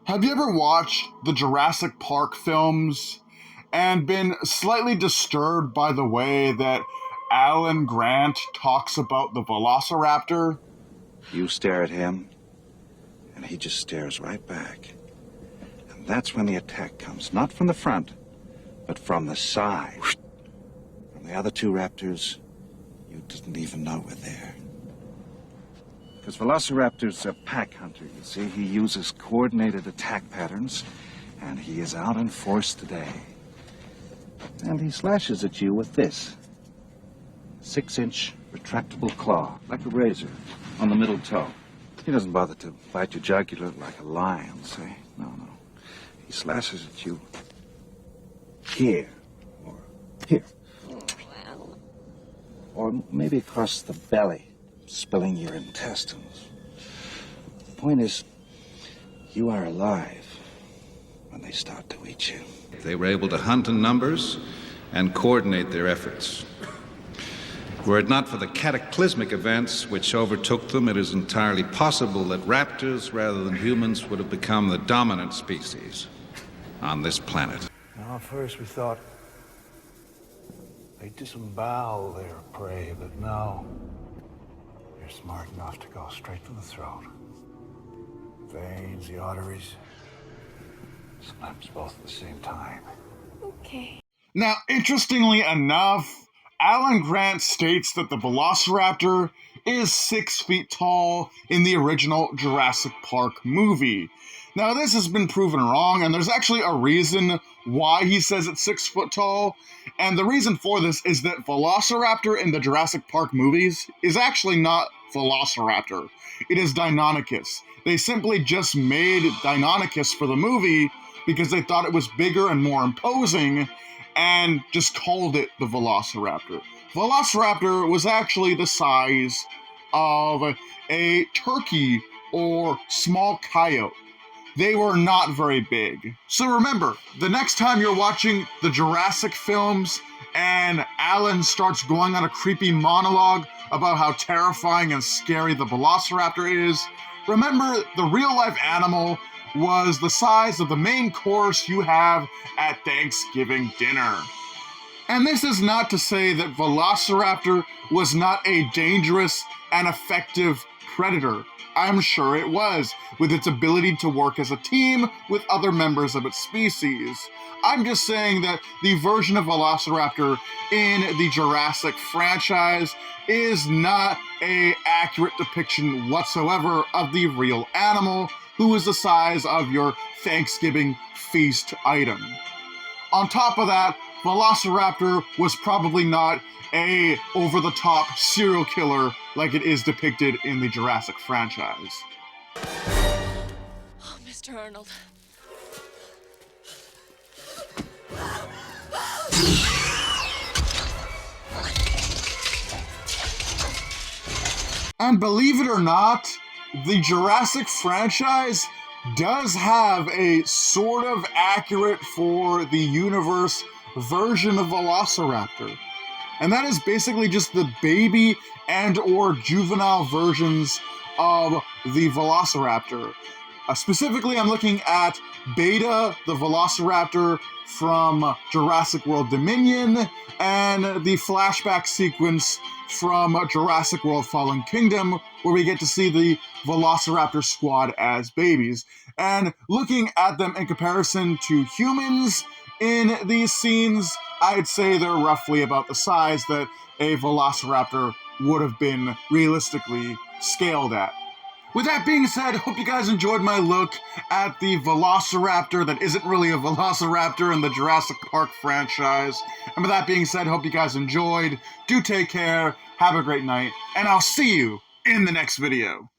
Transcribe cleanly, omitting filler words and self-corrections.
Have you ever watched the Jurassic Park films and been slightly disturbed by the way that Alan Grant talks about the velociraptor? You stare at him, and he just stares right back. And that's when the attack comes, not from the front, but from the side. From the other two raptors, you didn't even know were there. Because Velociraptor's a pack hunter, you see. He uses coordinated attack patterns, and he is out in force today. And he slashes at you with this 6-inch retractable claw, like a razor, on the middle toe. He doesn't bother to bite your jugular like a lion, say. No. He slashes at you here, or here. Or maybe across the belly, spilling your intestines. The point is, you are alive when they start to eat you. They were able to hunt in numbers and coordinate their efforts. Were it not for the cataclysmic events which overtook them, it is entirely possible that raptors, rather than humans, would have become the dominant species on this planet. Now, at first we thought they'd disembowel their prey, but no. They're smart enough to go straight for the throat. Veins, the arteries, sometimes both at the same time. Okay. Now, interestingly enough, Alan Grant states that the velociraptor is 6 feet tall in the original Jurassic Park movie. Now, this has been proven wrong, and there's actually a reason why he says it's 6 foot tall. And the reason for this is that Velociraptor in the Jurassic Park movies is actually not Velociraptor. It is Deinonychus. They simply just made Deinonychus for the movie because they thought it was bigger and more imposing and just called it the Velociraptor. Velociraptor was actually the size of a turkey or small coyote. They were not very big. So remember, the next time you're watching the Jurassic films and Alan starts going on a creepy monologue about how terrifying and scary the Velociraptor is, remember the real-life animal was the size of the main course you have at Thanksgiving dinner. And this is not to say that Velociraptor was not a dangerous and effective predator. I'm sure it was, with its ability to work as a team with other members of its species. I'm just saying that the version of Velociraptor in the Jurassic franchise is not an accurate depiction whatsoever of the real animal, who is the size of your Thanksgiving feast item. On top of that, Velociraptor was probably not a over-the-top serial killer like it is depicted in the Jurassic franchise. Oh, Mr. Arnold. And believe it or not, the Jurassic franchise does have a sort of accurate for the universe version of Velociraptor. And that is basically just the baby and or juvenile versions of the Velociraptor. Specifically, I'm looking at Beta, the Velociraptor from Jurassic World Dominion, and the flashback sequence from Jurassic World Fallen Kingdom, where we get to see the Velociraptor squad as babies. And looking at them in comparison to humans in these scenes, I'd say they're roughly about the size that a Velociraptor would have been realistically scaled at. With that being said, hope you guys enjoyed my look at the Velociraptor that isn't really a Velociraptor in the Jurassic Park franchise. And with that being said, hope you guys enjoyed. Do take care, have a great night, and I'll see you in the next video.